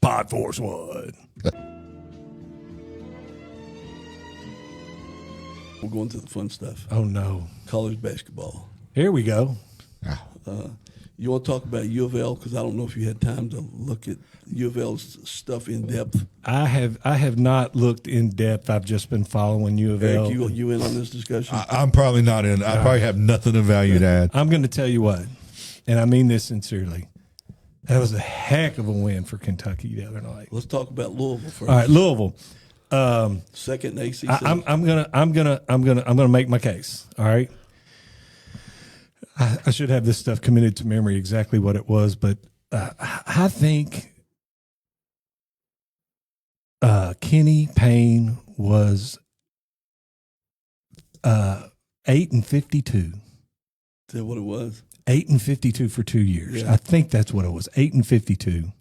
Pod Force One. We're going to the fun stuff. Oh, no. College basketball. Here we go. You want to talk about U of L? Because I don't know if you had time to look at U of L's stuff in depth. I have not looked in depth. I've just been following U of L. Eric, you in on this discussion? I'm probably not in. I probably have nothing of value to add. I'm going to tell you what, and I mean this sincerely. That was a heck of a win for Kentucky the other night. Let's talk about Louisville first. All right, Louisville. Second ACC. I'm gonna make my case. All right. I should have this stuff committed to memory exactly what it was, but I think Kenny Payne was 8-52. Is that what it was? 8-52 for 2 years. Yeah. I think that's what it was. 8-52.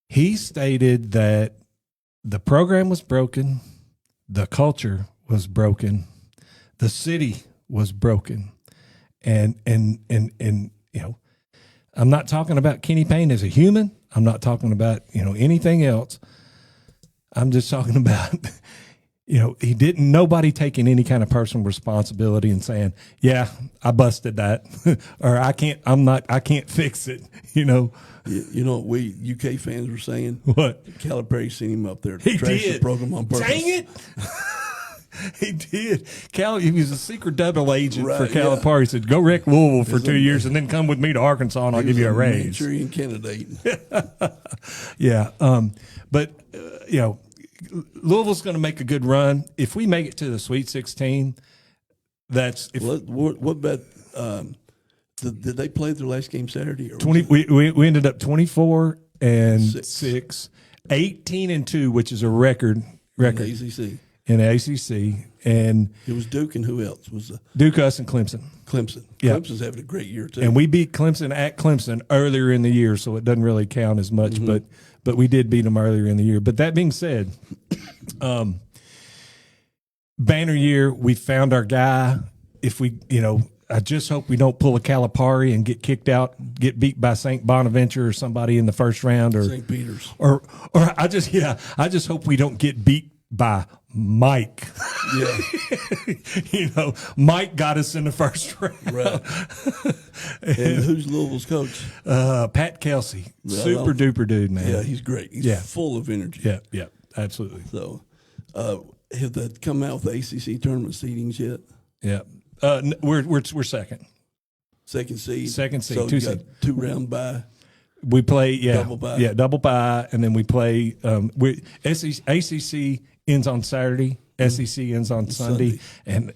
He stated that the program was broken, the culture was broken, the city was broken, and you know, I'm not talking about Kenny Payne as a human. I'm not talking about anything else. I'm just talking about he didn't. Nobody taking any kind of personal responsibility and saying, "Yeah, I busted that," or "I can't fix it." You know what we UK fans were saying? What? Calipari sent him up there to He trash did. the program on purpose. Dang it! He did. He was a secret double agent for Right, yeah. Calipari. He said, "Go wreck Louisville for 2 years and then come with me to Arkansas and I'll give you a raise." Manchurian candidate. Yeah. But Louisville's going to make a good run. If we make it to the Sweet 16, What about? Did they play their last game Saturday? Or 20. We ended up 24-6, Six. 18-2, which is a record in the ACC? in the ACC, and It was Duke and who else was Duke, us, and Clemson. Clemson? Yeah. Clemson's having a great year too. And we beat Clemson at Clemson earlier in the year, so it doesn't really count as much. Mm-hmm. But we did beat them earlier in the year. But that being said, banner year, we found our guy. If we, I just hope we don't pull a Calipari and get kicked out, get beat by St. Bonaventure or somebody in the first round, or St. Peter's. or I just hope we don't get beat by Mike. Yeah, Mike got us in the first round. right. And who's Louisville's coach? Pat Kelsey, super duper dude, man. Yeah, he's great. He's full of energy. Yeah, absolutely. So, have they come out with the ACC tournament seedings yet? Yeah, we're second. Second seed. Second seed, So two you got seed. 2 round bye. We play Double bye. double bye, and then we play. ACC ends on Saturday. SEC ends on Sunday, and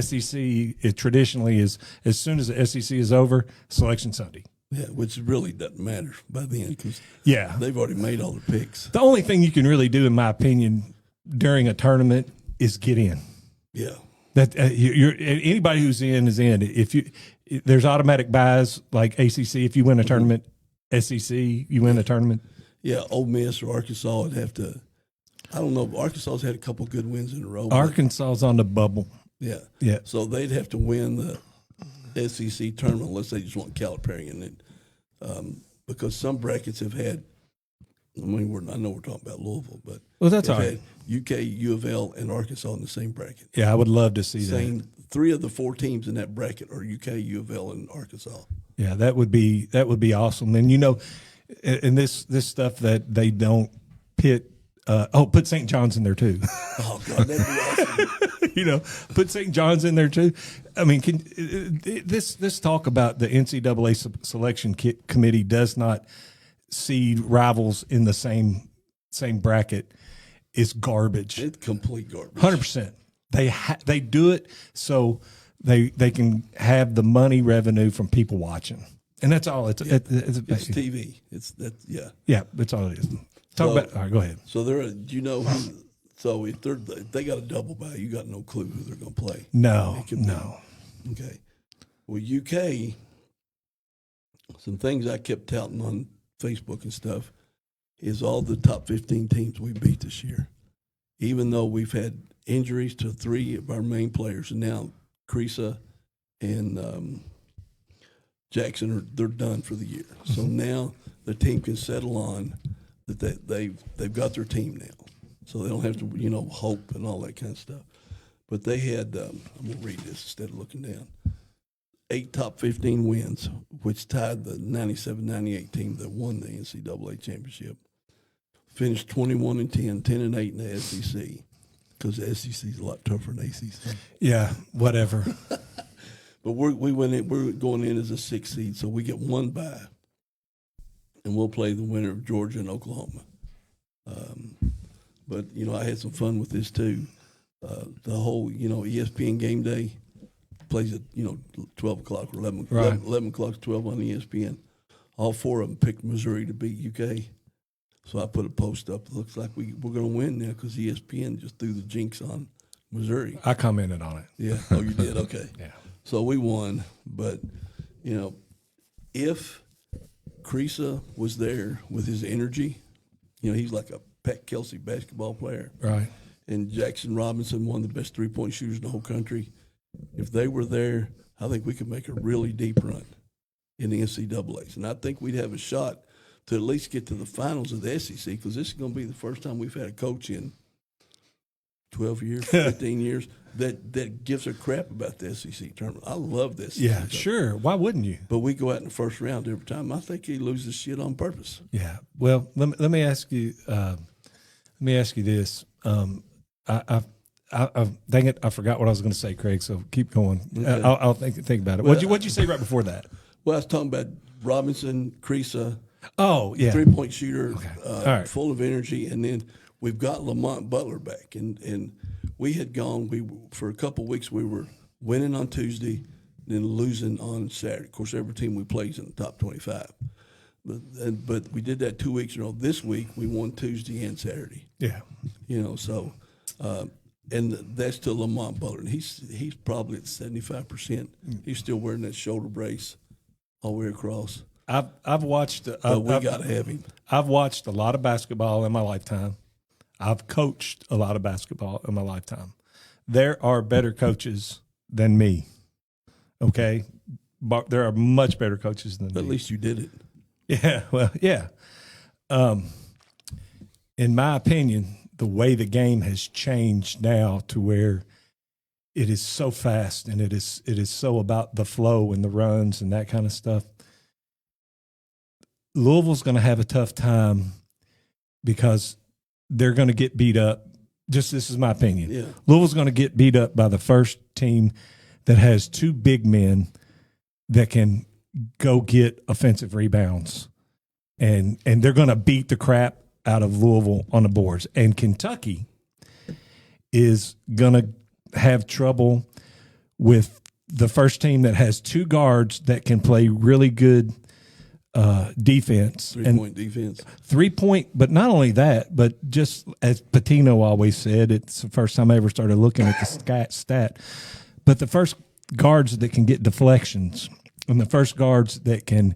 SEC it traditionally is as soon as the SEC is over, Selection Sunday. Yeah, which really doesn't matter by then because Yeah, they've already made all the picks. the only thing you can really do, in my opinion, during a tournament is get in. Yeah. That you're anybody who's in is in. There's automatic buys like ACC. If you win a tournament, SEC, you win a tournament. Yeah, Ole Miss or Arkansas would have to. I don't know. Arkansas's had a couple good wins in a row. Arkansas's on the bubble. Yeah. Yeah. So they'd have to win the SEC tournament unless they just want Calipari in it. Because some brackets have had. I mean, I know we're talking about Louisville, but That's they've all right. had UK, U of L, and Arkansas in the same bracket. Yeah, I would love to see that. Same 3 of the 4 teams in that bracket are UK, U of L, and Arkansas. Yeah, that would be awesome. And and this stuff that they don't pit. Put St. John's in there too. Oh God, that'd be awesome. Put St. John's in there too. I mean, this talk about the NCAA selection committee does not seed rivals in the same bracket is garbage. It's complete garbage. 100%. They do it so they can have the money revenue from people watching, and that's all. It's TV. Yeah, that's all it is. All right, go ahead. So who? So if they got a double bye, you got no clue who they're going to play. No. Okay. Well, UK. Some things I kept touting on Facebook and stuff is all the top 15 teams we beat this year, even though we've had injuries to 3 of our main players, and now Creasa and Jackson they're done for the year. So now the team can settle on that they've got their team now, so they don't have to hope and all that kind of stuff. But they had I'm gonna read this instead of looking down. 8 top 15 wins, which tied the 97-98 team that won the NCAA championship. Finished 21-10, 10-8 in the SEC, because the SEC is a lot tougher than ACC. Yeah, whatever. But we're going in as a 6th seed, so we get one bye, and we'll play the winner of Georgia and Oklahoma. But I had some fun with this too. The whole ESPN Game Day plays at 12 o'clock or 11 Right. 11 o'clock to 12 on ESPN. All 4 of them picked Missouri to beat UK. So I put a post up. It looks like we're going to win now because ESPN just threw the jinx on Missouri. I commented on it. Yeah. Oh, you did? Okay. Yeah. So we won. But, if Creasa was there with his energy, he's like a Pat Kelsey basketball player. Right. And Jackson Robinson, one of the best three-point shooters in the whole country. If they were there, I think we could make a really deep run in the NCAAs. And I think we'd have a shot to at least get to the finals of the SEC, because this is going to be the first time we've had a coach in 12 years, 15 years that gives a crap about the SEC tournament. I love this. Yeah, sure. Why wouldn't you? But we go out in the first round every time. I think he loses shit on purpose. Yeah. Well, let me ask you. This. Dang it! I forgot what I was going to say, Craig. So keep going. Okay. I'll think about it. What'd you say right before that? Well, I was talking about Robinson, Creasa. Oh, yeah. Three-point shooter, All right. full of energy, and then we've got Lamont Butler back, and we had gone. For a couple of weeks we were winning on Tuesday, then losing on Saturday. Of course, every team we play is in the top 25, but we did that 2 weeks in a row. This week we won Tuesday and Saturday. Yeah. So, and that's to Lamont Butler, and he's probably at 75%. He's still wearing that shoulder brace all the way across. I've watched. But we got to have him. I've watched a lot of basketball in my lifetime. I've coached a lot of basketball in my lifetime. There are better coaches than me. Okay, but there are much better coaches than But me. at least you did it. Yeah, well, yeah. In my opinion, the way the game has changed now to where it is so fast and it is so about the flow and the runs and that kind of stuff. Louisville's going to have a tough time because they're going to get beat up. Just this is my opinion. Yeah. Louisville's going to get beat up by the first team that has 2 big men that can go get offensive rebounds. And they're going to beat the crap out of Louisville on the boards. And Kentucky is going to have trouble with the first team that has 2 guards that can play really good defense. 3-point defense. 3-point, but not only that, but just as Patino always said, it's the first time I ever started looking at the stat. But the first guards that can get deflections and the first guards that can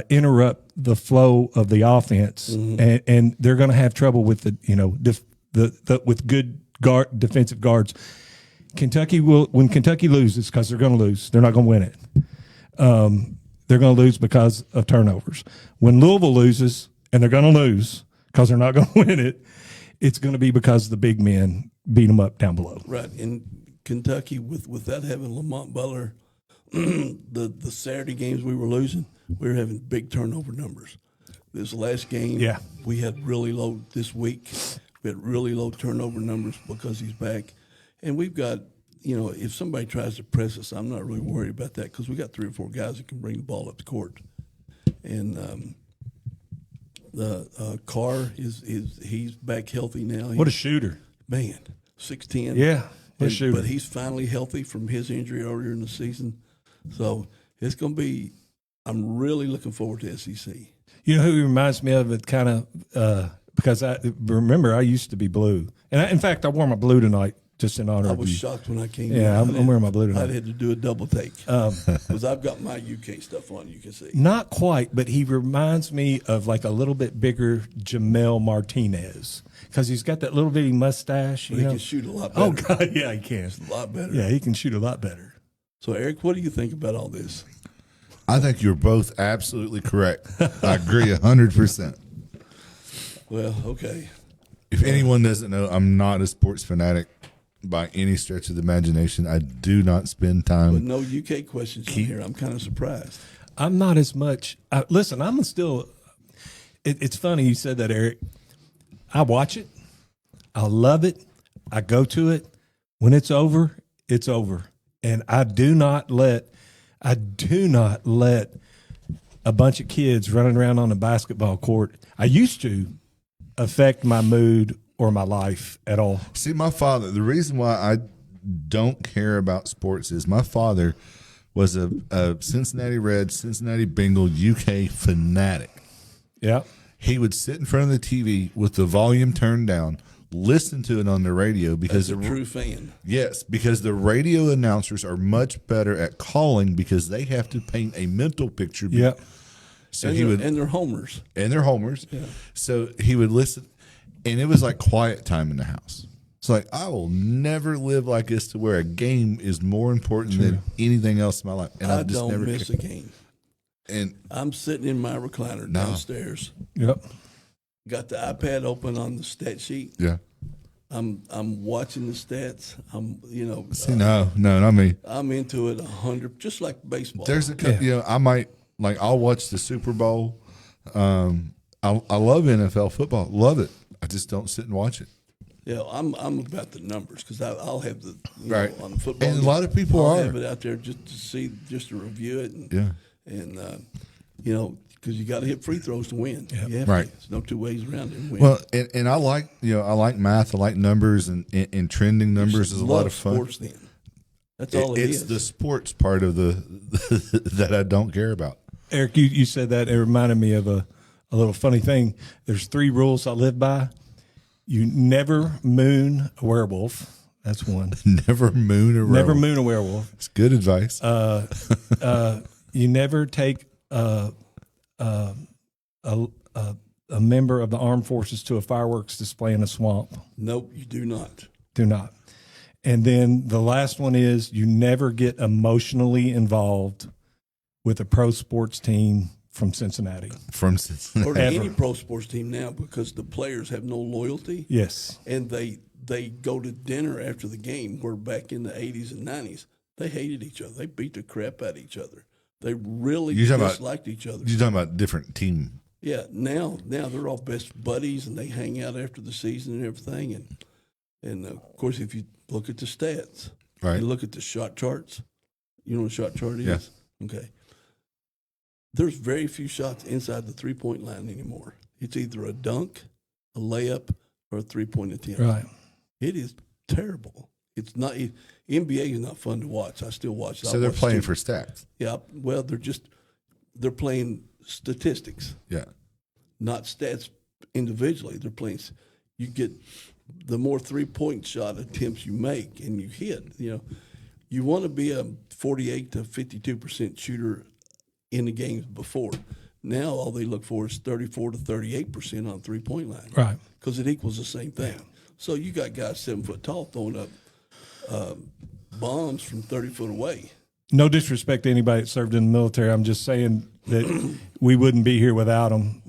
interrupt the flow of the offense, and they're going to have trouble with with good defensive guards. Kentucky will, when Kentucky loses, because they're going to lose, they're not going to win it. They're going to lose because of turnovers. When Louisville loses, and they're going to lose because they're not going to win it, it's going to be because the big men beat them up down below. Right. In Kentucky, without having Lamont Butler, the Saturday games we were losing, we were having big turnover numbers. This last game, we had really low this week. We had really low turnover numbers because he's back. And we've got, if somebody tries to press us, I'm not really worried about that because we got 3 or 4 guys that can bring the ball up the court. And the Carr he's back healthy now. What a shooter. Man, 6'10". Yeah, what a shooter. But he's finally healthy from his injury earlier in the season. So it's going to be – I'm really looking forward to SEC. You know who he reminds me of? It kind of because I remember I used to be blue. And in fact, I wore my blue tonight. Just in honor I of was you. shocked when I came. Yeah, I'm wearing my blue tonight. I had to do a double take because I've got my UK stuff on. You can see. Not quite, but he reminds me of like a little bit bigger Jamel Martinez because he's got that little bitty mustache. He can shoot a lot better. Oh God, yeah, he can. A lot better. Yeah, he can shoot a lot better. So Eric, what do you think about all this? I think you're both absolutely correct. I agree 100%. Well, okay. If anyone doesn't know, I'm not a sports fanatic by any stretch of the imagination. I do not spend But time. no UK questions in here. I'm kind of surprised. I'm not as much. Listen, I'm still. It's funny you said that, Eric. I watch it. I love it. I go to it. When it's over, it's over. And I do not let a bunch of kids running around on a basketball court. I used to affect my mood or my life at all. See, my father, the reason why I don't care about sports is my father was a Cincinnati Reds, Cincinnati Bengal UK fanatic. Yeah. He would sit in front of the TV with the volume turned down, listen to it on the radio because As a true fan. yes, because the radio announcers are much better at calling because they have to paint a mental picture. Yeah. So And he they're, would, and they're homers. and they're homers. So he would listen, and it was like quiet time in the house. It's like, I will never live like this to where a game is more important than anything else in my life. And I I've just don't never miss a game. And I'm sitting in my recliner downstairs. Yep. Got the iPad open on the stat sheet. yeah. I'm watching the stats. See, no, not me. I'm into it 100, just like baseball. There's I might I'll watch the Super Bowl. I love NFL football, love it. I just don't sit and watch it. Yeah, I'm about the numbers because I'll have the Right. on the football. And a lot of people I'll are. have it out there just to see, just to review it, and Yeah. because you got to hit free throws to win. You have Right. to. There's no two ways around it. And win. Well, and I like I like math, I like numbers, and trending numbers is a lot Love of fun. Sports then. That's all It's is. the sports part of the that I don't care about. Eric, you said that. It reminded me of a little funny thing. There's 3 rules I live by. You never moon a werewolf. That's one. Never moon a Never werewolf. moon a werewolf. It's good advice. You never take a member of the armed forces to a fireworks display in a swamp. Nope, you do not. Do not. And then the last one is you never get emotionally involved with a pro sports team from Cincinnati. From Cincinnati. Or to Ever. any pro sports team now, because the players have no loyalty. Yes. And they go to dinner after the game, where back in the 80s and 90s, they hated each other. They beat the crap out of each other. They really You're talking about- disliked each other. You're talking about different team. Yeah, now they're all best buddies, and they hang out after the season and everything. And of course, if you look at the stats, Right. you look at the shot charts. You know what a shot chart is? Yeah. Okay. There's very few shots inside the 3-point line anymore. It's either a dunk, a layup, or a 3-point attempt. Right. It is terrible. It's not. NBA is not fun to watch. I still watch. So they're playing for stats. Yeah. Well, they're playing statistics, Yeah. not stats individually. They're playing. You get the more 3-point shot attempts you make and you hit. You want to be a 48 to 52% shooter in the games before. Now all they look for is 34 to 38% on 3-point line. Right. Because it equals the same thing. So you got guys 7 foot tall throwing up bombs from 30 foot away. No disrespect to anybody that served in the military. I'm just saying that we wouldn't be here without them.